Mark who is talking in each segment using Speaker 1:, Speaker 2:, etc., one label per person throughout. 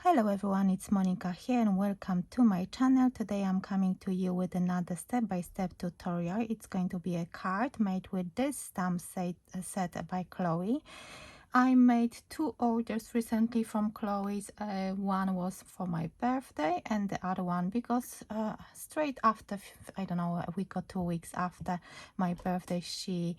Speaker 1: Hello everyone, it's Monika here and welcome to my channel. Today I'm coming to you with another step-by-step tutorial. It's going to be a card made with this stamp set by Chloe. I made two orders recently from Chloe's. One was for my birthday and the other one because straight after, I don't know, a week or 2 weeks after my birthday, she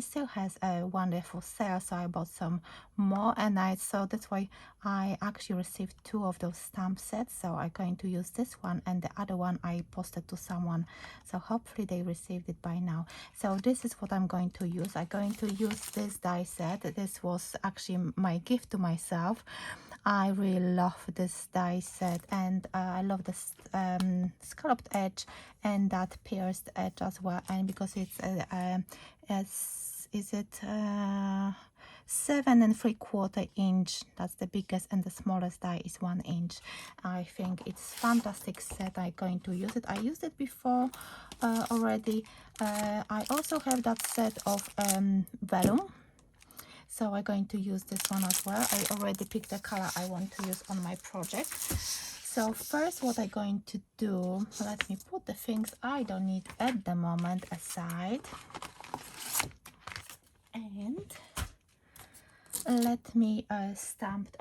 Speaker 1: still has a wonderful sale, so I bought some more, and so that's why I actually received two of those stamp sets. So I'm going to use this one, and the other one I posted to someone, so hopefully they received it by now. So this is what I'm going to use. I'm going to use this die set. This was actually my gift to myself. I really love this die set, and I love this scalloped edge and that pierced edge as well, and because it's is it 7 3/4 inch, that's the biggest, and the smallest die is 1 inch. I think it's fantastic set. I'm going to use it. I used it before already. I also have that set of vellum, so I'm going to use this one as well. I already picked the color I want to use on my project. So first what I'm going to do, let me put the things I don't need at the moment aside, and let me stamp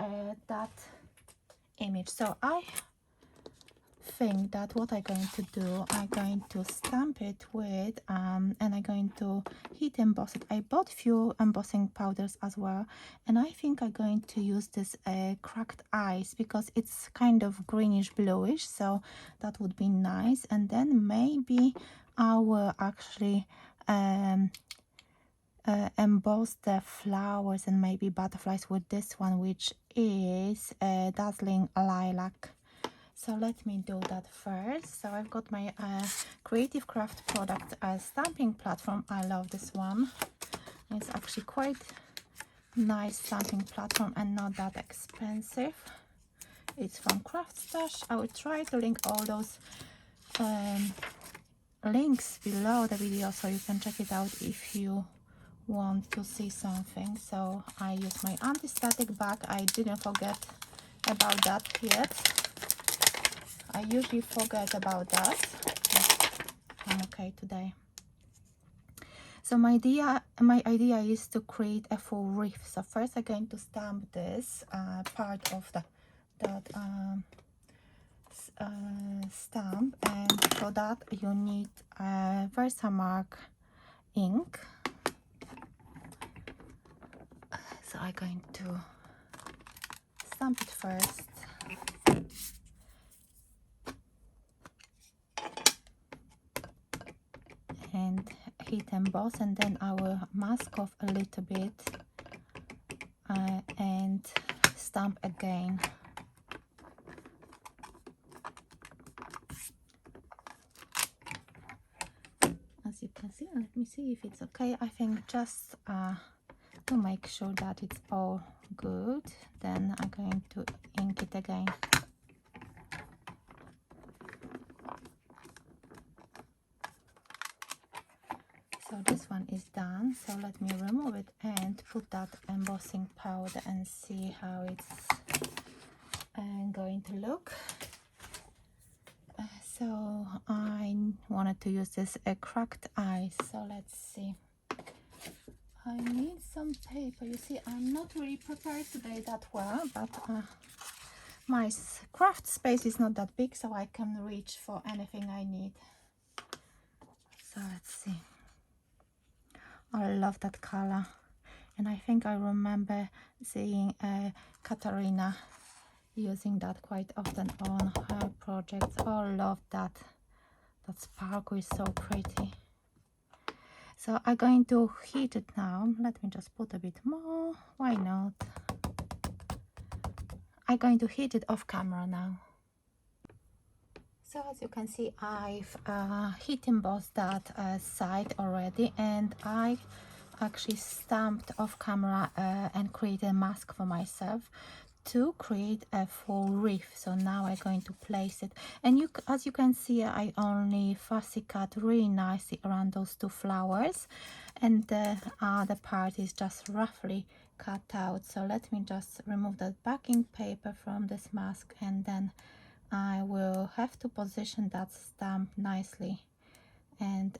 Speaker 1: that image. So I think that what I'm going to do, I'm going to stamp it with and I'm going to heat emboss it. I bought few embossing powders as well, and I think I'm going to use this cracked ice because it's kind of greenish bluish, so that would be nice. And then maybe I will actually emboss the flowers and maybe butterflies with this one, which is Dazzling Lilac. So let me do that first. So I've got my Creative Craft product stamping platform. I love this one. It's actually quite nice stamping platform and not that expensive. It's from Craft Stash. I will try to link all those links below the video so you can check it out if you want to see something. So I use my anti-static bag. I didn't forget about that yet. I usually forget about that, but I'm okay today. So my idea is to create a full wreath. So first I'm going to stamp this part of that stamp, and for that you need Versamark ink. So I'm going to stamp it first. And heat emboss, and then I will mask off a little bit and stamp again. As you can see, let me see if it's okay. I think just to make sure that it's all good, then I'm going to ink it again. So this one is done, so let me remove it and put that embossing powder and see how it's going to look. So I wanted to use this cracked ice, so let's see. I need some paper. You see, I'm not really prepared today that well, but my craft space is not that big, so I can reach for anything I need. So let's see. I love that color, and I think I remember seeing Katarina using that quite often on her projects. Oh, I love that. That sparkle is so pretty. So I'm going to heat it now. Let me just put a bit more. Why not? I'm going to heat it off camera now. So as you can see, I've heat embossed that side already, and I actually stamped off camera and created a mask for myself. to create a full wreath. So now I'm going to place it, and as you can see, I only fussy cut really nicely around those two flowers, and the other part is just roughly cut out. So let me just remove that backing paper from this mask, and then I will have to position that stamp nicely and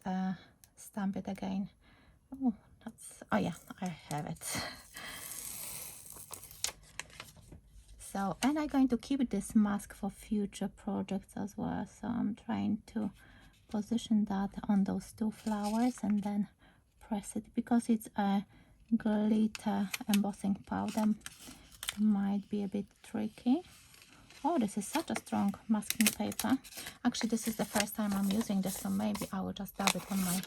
Speaker 1: stamp it again. Oh, oh yeah, I have it. So, and I'm going to keep this mask for future projects as well. So I'm trying to position that on those two flowers and then press it, because it's a glitter embossing powder. It might be a bit tricky. Oh, this is such a strong masking paper. Actually, this is the first time I'm using this, so maybe I will just dab it on my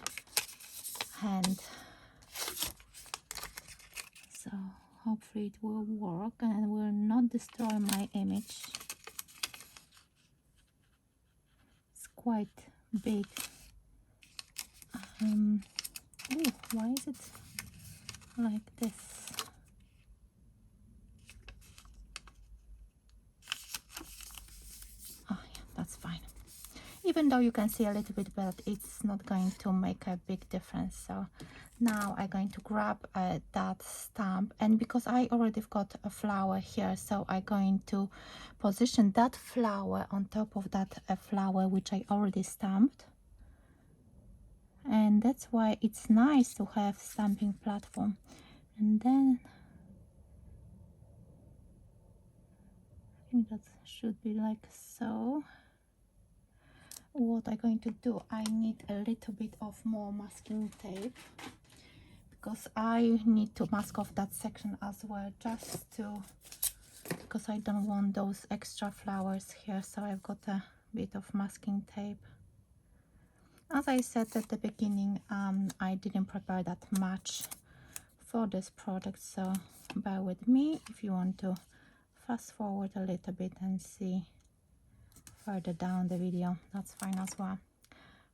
Speaker 1: hand. So hopefully it will work and will not destroy my image. It's quite big. Oh, why is it like this? Oh yeah, that's fine. Even though you can see a little bit, but it's not going to make a big difference. So now I'm going to grab that stamp, and because I already got a flower here, so I'm going to position that flower on top of that flower which I already stamped. And that's why it's nice to have stamping platform. And then I think that should be like so. What I'm going to do, I need a little bit of more masking tape, because I need to mask off that section as well, just to, because I don't want those extra flowers here. So I've got a bit of masking tape. As I said at the beginning, I didn't prepare that much for this project, so bear with me. If you want to fast forward a little bit and see further down the video, that's fine as well.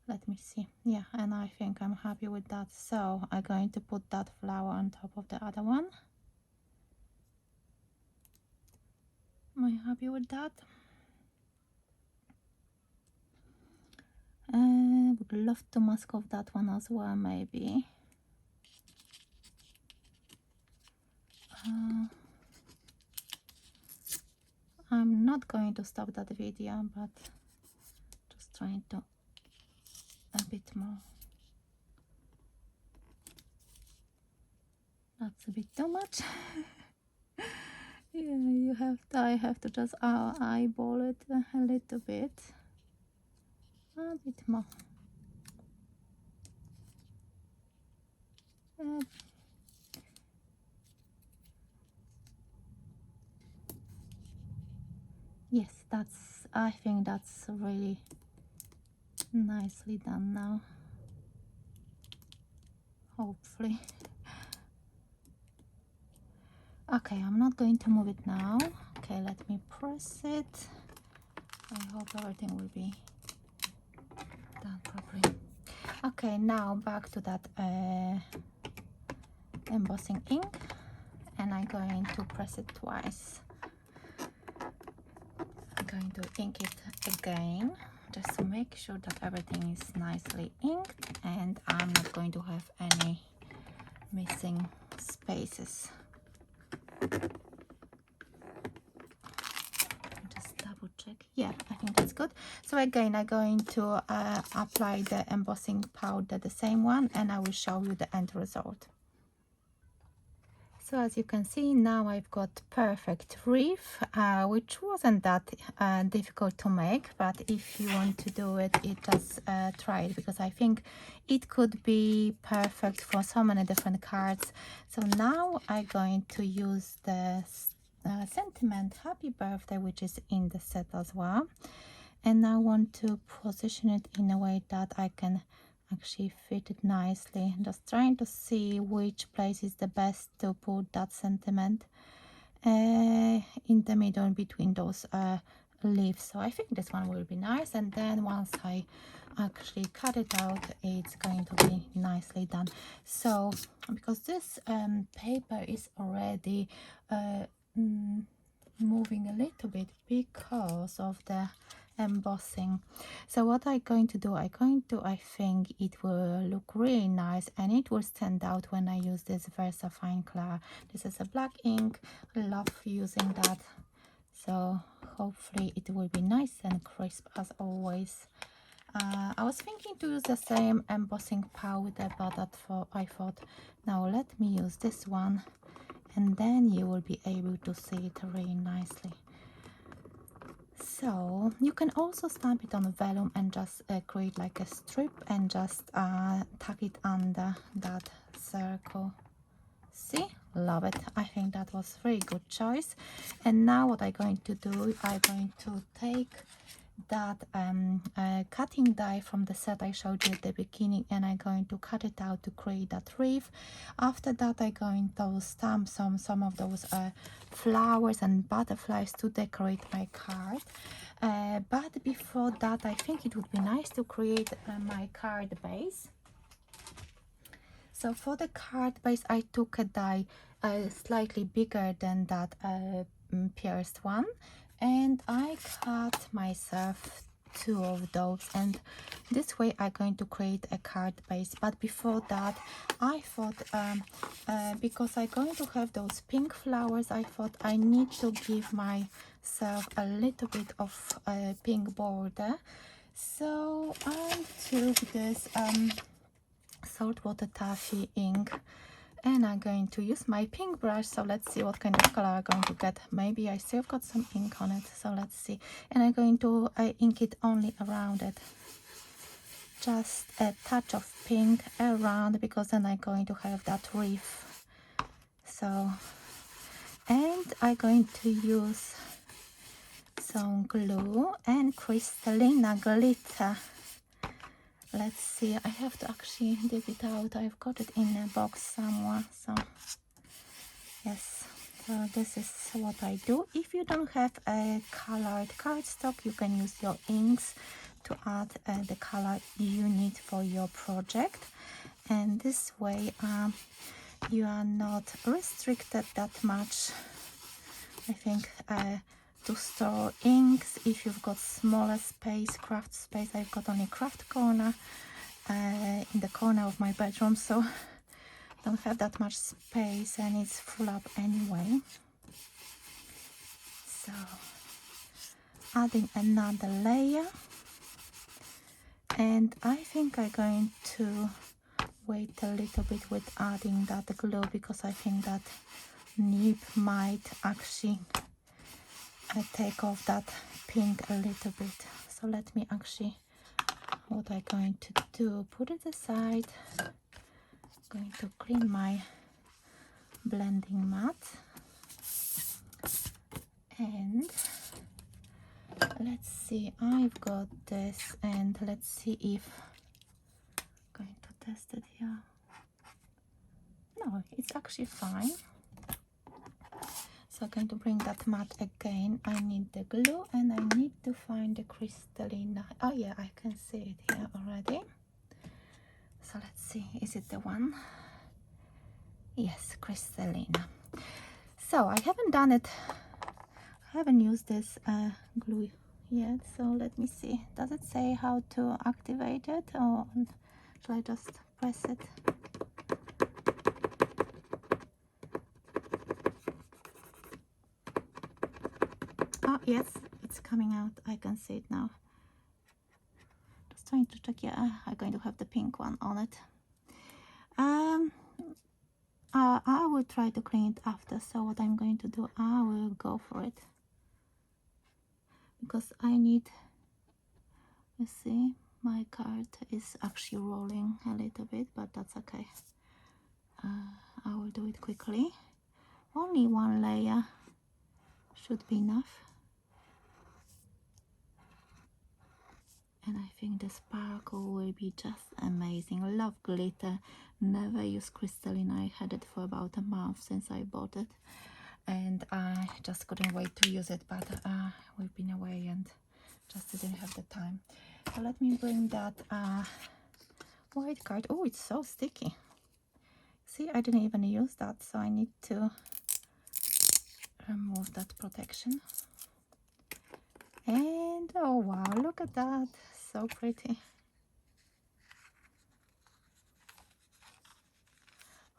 Speaker 1: Let me see. Yeah, and I think I'm happy with that. So I'm going to put that flower on top of the other one. Am I happy with that? Would love to mask off that one as well, maybe. I'm not going to stop that video, but just trying to a bit more. That's a bit too much. Yeah, I have to just eyeball it a little bit. A bit more. Yes, I think that's really nicely done now. Hopefully. Okay, I'm not going to move it now. Okay, let me press it. I hope everything will be done properly. Okay, now back to that embossing ink, and I'm going to press it twice. I'm going to ink it again, just to make sure that everything is nicely inked and I'm not going to have any missing spaces. Just double check. Yeah, I think that's good. So again, I'm going to apply the embossing powder, the same one, and I will show you the end result. So as you can see, now I've got perfect wreath, which wasn't that difficult to make, but if you want to do it, just try it, because I think it could be perfect for so many different cards. So now I'm going to use the sentiment Happy Birthday, which is in the set as well, and I want to position it in a way that I can actually fit it nicely. Just trying to see which place is the best to put that sentiment in the middle between those leaves. So I think this one will be nice, and then once I actually cut it out, it's going to be nicely done. So because this paper is already moving a little bit because of the embossing. So what I'm going to do, I think it will look really nice and it will stand out when I use this VersaFine Clear. This is a black ink. I love using that, so hopefully it will be nice and crisp as always. I was thinking to use the same embossing powder, but I thought, now let me use this one, and then you will be able to see it really nicely. So you can also stamp it on vellum and just create like a strip and just tuck it under that circle. See, love it. I think that was very good choice. And now what I'm going to do, I'm going to take that cutting die from the set I showed you at the beginning, and I'm going to cut it out to create that wreath. After that, I'm going to stamp some of those flowers and butterflies to decorate my card. But before that, I think it would be nice to create my card base. So for the card base, I took a die slightly bigger than that pierced one, and I cut myself 2 of those, and this way I'm going to create a card base. But before that, I thought because I'm going to have those pink flowers, I thought I need to give myself a little bit of pink border. So I took this saltwater taffy ink, and I'm going to use my pink brush. So let's see what kind of color I'm going to get. Maybe I still got some ink on it, so let's see. And I'm going to ink it only around it, just a touch of pink around, because then I'm going to have that wreath. So, and I'm going to use some glue and Crystallina glitter. Let's see, I have to actually dig it out. I've got it in a box somewhere. So yes, so this is what I do. If you don't have a colored cardstock, you can use your inks to add the color you need for your project. And this way you are not restricted that much, I think, to store inks. If you've got smaller space, craft space, I've got only craft corner in the corner of my bedroom, so don't have that much space and it's full up anyway. So adding another layer, and I think I'm going to wait a little bit with adding that glue, because I think that nib might actually take off that pink a little bit. So let me actually, what I'm going to do, put it aside. I'm going to clean my blending mat, and let's see, I've got this, and let's see if I'm going to test it here. No, it's actually fine. So I'm going to bring that mat again. I need the glue and I need to find the Crystallina. Oh yeah, I can see it here already. So let's see, is it the one? Yes, Crystallina. So I haven't done it, I haven't used this glue yet. So let me see, does it say how to activate it, or should I just press it? Oh yes, it's coming out. I can see it now. Just trying to check. Yeah, I'm going to have the pink one on it. I will try to clean it after. So what I'm going to do, I will go for it, because I need, you see, my card is actually rolling a little bit, but that's okay. I will do it quickly. Only one layer should be enough. And I think the sparkle will be just amazing. Love glitter. Never used Crystallina. I had it for about a month since I bought it, and I just couldn't wait to use it, but we've been away and just didn't have the time. So let me bring that white card. Oh, it's so sticky. See, I didn't even use that, so I need to remove that protection. And oh wow, look at that, so pretty.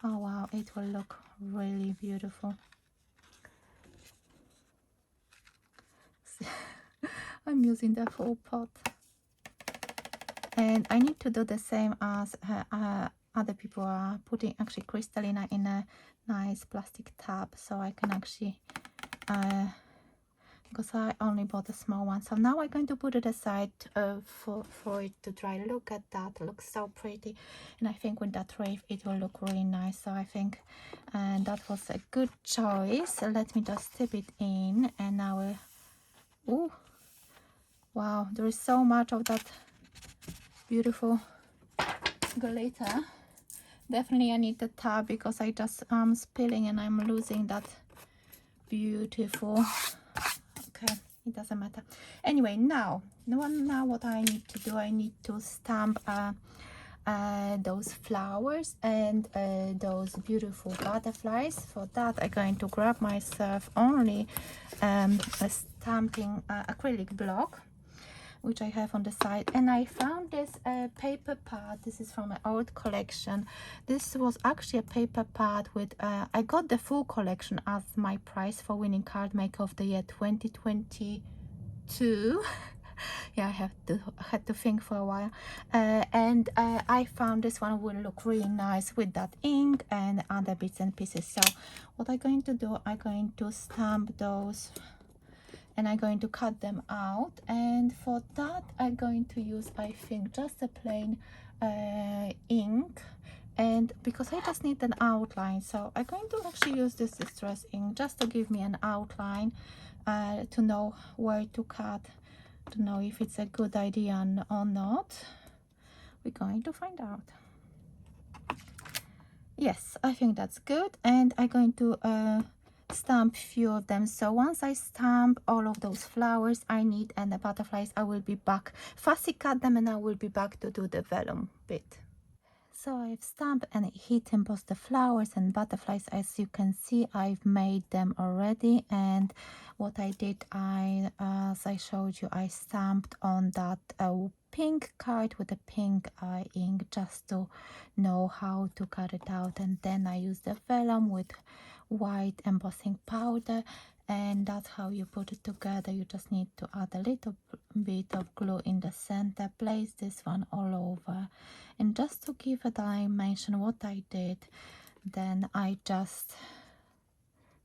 Speaker 1: Oh wow, it will look really beautiful. I'm using the full pot. And I need to do the same as other people are putting actually crystallina in a nice plastic tub, so I can actually because I only bought a small one. So now I'm going to put it aside for it to dry. Look at that, it looks so pretty, and I think with that wreath it will look really nice. So I think that was a good choice. So let me just tip it in, and I will. Oh wow, there is so much of that beautiful glitter. Definitely I need the tub because I just spilling and I'm losing that beautiful. Okay, it doesn't matter. Anyway, now what I need to do, I need to stamp those flowers and those beautiful butterflies. For that I'm going to grab myself only a stamping acrylic block, which I have on the side, and I found this paper pad. This is from an old collection. This was actually a paper pad with I got the full collection as my prize for winning card maker of the year 2022. Yeah, I had to think for a while, and I found this one will look really nice with that ink and other bits and pieces. So what I'm going to do, I'm going to stamp those and I'm going to cut them out, and for that I'm going to use, I think, just a plain ink, and because I just need an outline, so I'm going to actually use this distress ink just to give me an outline, to know where to cut, to know if it's a good idea or not. We're going to find out. Yes, I think that's good, and I'm going to stamp few of them. So once I stamp all of those flowers I need and the butterflies, I will be back, fussy cut them, and I will be back to do the vellum bit. So I've stamped and heat embossed the flowers and butterflies. As you can see, I've made them already, and what I did, as I showed you, I stamped on that pink card with the pink ink just to know how to cut it out, and then I used the vellum with white embossing powder, and that's how you put it together. You just need to add a little bit of glue in the center, place this one all over, and just to give a dimension, what I did, then I just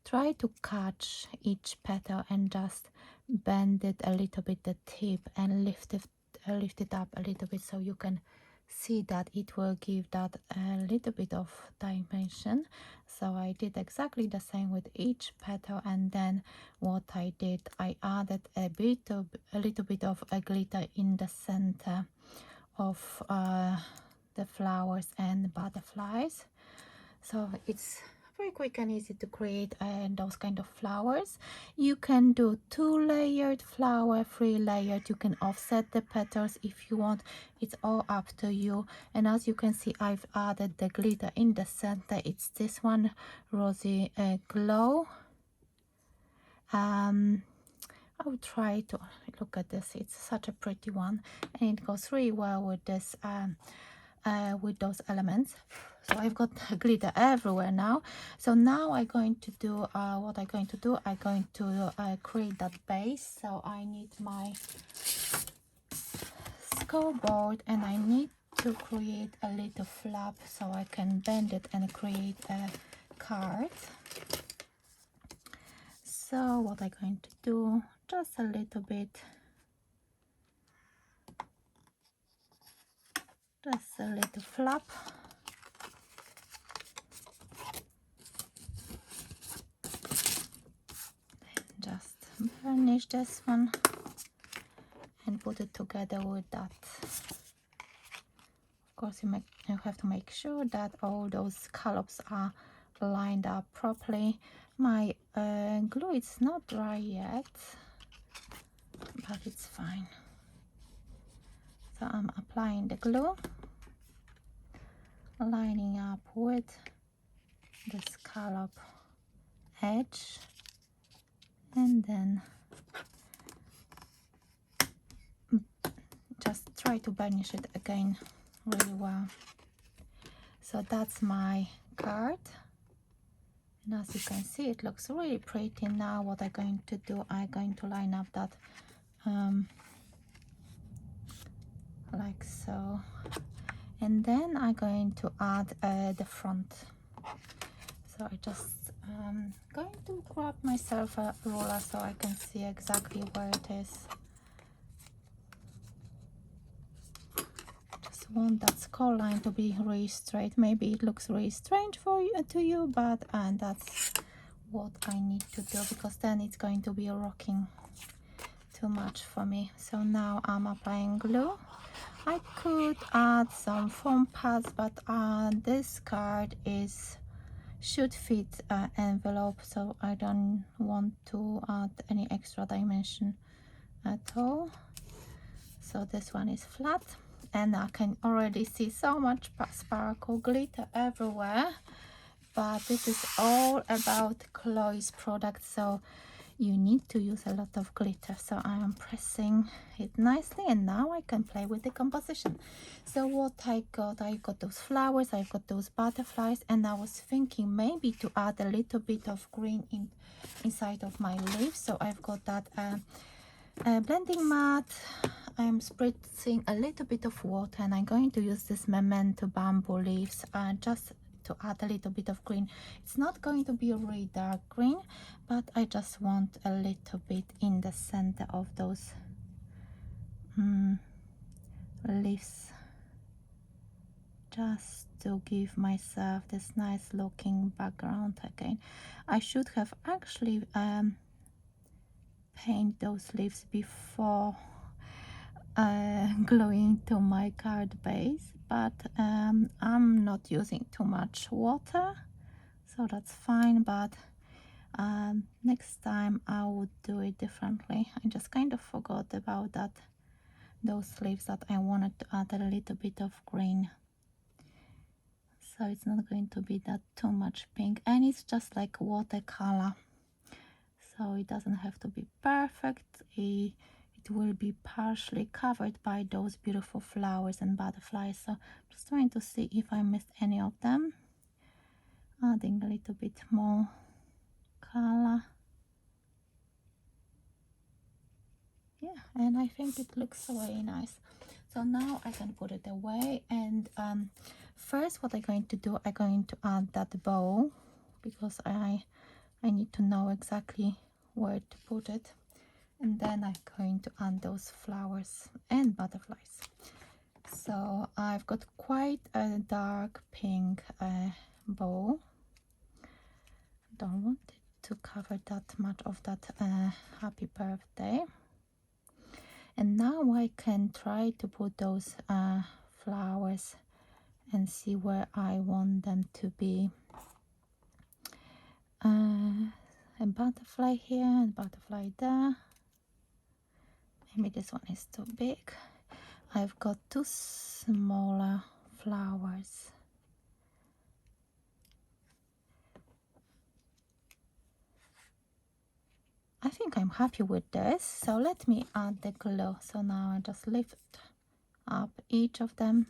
Speaker 1: try to catch each petal and just bend it a little bit, the tip, and lift it up a little bit, so you can see that it will give that a little bit of dimension. So I did exactly the same with each petal, and then what I did, I added a little bit of a glitter in the center of the flowers and butterflies. So it's very quick and easy to create those kind of flowers. You can do 2-layered flower, 3-layered. You can offset the petals if you want. It's all up to you. And as you can see, I've added the glitter in the center. It's this one, Rosy Glow. I will try to look at this. It's such a pretty one, and it goes really well with this with those elements. So I've got glitter everywhere now. So now I'm going to do what I'm going to do, I'm going to create that base. So I need my scoreboard, and I need to create a little flap so I can bend it and create a card. So what I'm going to do, just a little bit, just a little flap. Just burnish this one and put it together with that. Of course, you have to make sure that all those scallops are lined up properly. My glue is not dry yet, but it's fine. So I'm applying the glue, lining up with the scallop edge, and then just try to burnish it again really well. So that's my card, and as you can see, it looks really pretty. Now what I'm going to do, I'm going to line up that like so, and then I'm going to add the front. So I just going to grab myself a ruler so I can see exactly where it is. Just want that skull line to be really straight. Maybe it looks really strange for you, to you, but that's what I need to do, because then it's going to be rocking too much for me. So now I'm applying glue. I could add some foam pads, but this card should fit envelope, so I don't want to add any extra dimension at all. So this one is flat, and I can already see so much sparkle glitter everywhere, but this is all about Chloe's product, so you need to use a lot of glitter. So I am pressing it nicely, and now I can play with the composition. So what I got those flowers, I got those butterflies, and I was thinking maybe to add a little bit of green inside of my leaves. So I've got that blending mat. I'm spritzing a little bit of water, and I'm going to use this Memento bamboo leaves just to add a little bit of green. It's not going to be a really dark green, but I just want a little bit in the center of those leaves, just to give myself this nice looking background again. I should have actually paint those leaves before gluing to my card base, but I'm not using too much water, so that's fine. But next time I would do it differently. I just kind of forgot about those leaves, that I wanted to add a little bit of green, so it's not going to be that too much pink, and it's just like watercolor, so it doesn't have to be perfect. It will be partially covered by those beautiful flowers and butterflies. So just trying to see if I missed any of them, adding a little bit more color. Yeah, and I think it looks really nice. So now I can put it away, and first what I'm going to do, I'm going to add that bow, because I need to know exactly where to put it, and then I'm going to add those flowers and butterflies. So I've got quite a dark pink bow. Don't want it to cover that much of that happy birthday. And now I can try to put those flowers and see where I want them to be. A butterfly here and butterfly there. Maybe this one is too big. I've got two smaller flowers. I think I'm happy with this, so let me add the glue. So now I just lift up each of them,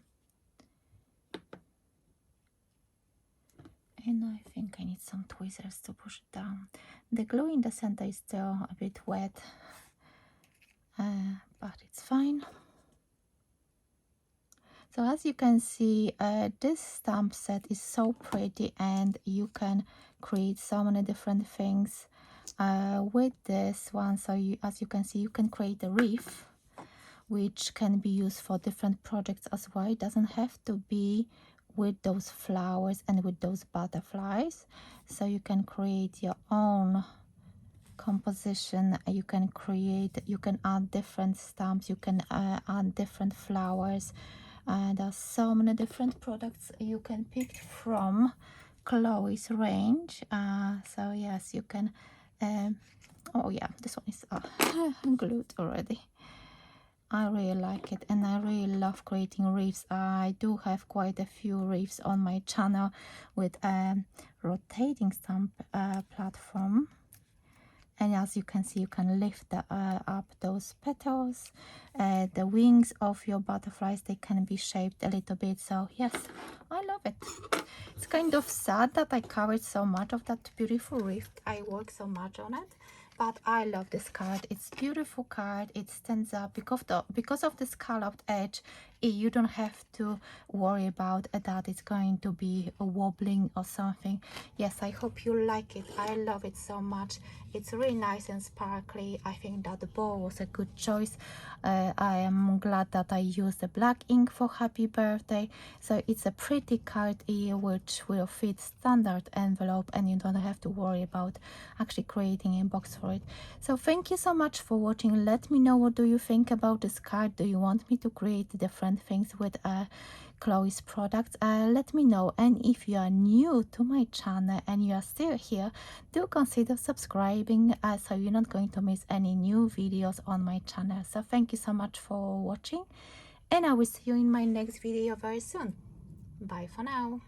Speaker 1: and I think I need some tweezers to push it down. The glue in the center is still a bit wet, but it's fine. So as you can see, this stamp set is so pretty, and you can create so many different things with this one. So as you can see, you can create a wreath, which can be used for different projects as well. It doesn't have to be with those flowers and with those butterflies. So you can create your own composition. You can add different stamps, you can add different flowers. There's so many different products you can pick from Chloe's range. So yes, you can oh yeah, this one is glued already. I really like it, and I really love creating wreaths. I do have quite a few wreaths on my channel with a rotating stamp platform, And as you can see, you can lift up those petals. The wings of your butterflies, they can be shaped a little bit. So yes, I love it. It's kind of sad that I covered so much of that beautiful wreath. I worked so much on it, but I love this card. It's beautiful card. It stands up because of the scalloped edge. You don't have to worry about that it's going to be wobbling or something. Yes, I hope you like it. I love it so much. It's really nice and sparkly. I think that the bow was a good choice. I am glad that I used the black ink for happy birthday. So it's a pretty card here which will fit standard envelope, and you don't have to worry about actually creating a box for it. So thank you so much for watching. Let me know, what do you think about this card? Do you want me to create different things with Chloe's products? Let me know. And if you are new to my channel and you are still here, do consider subscribing so you're not going to miss any new videos on my channel. So thank you so much for watching, and I will see you in my next video very soon. Bye for now.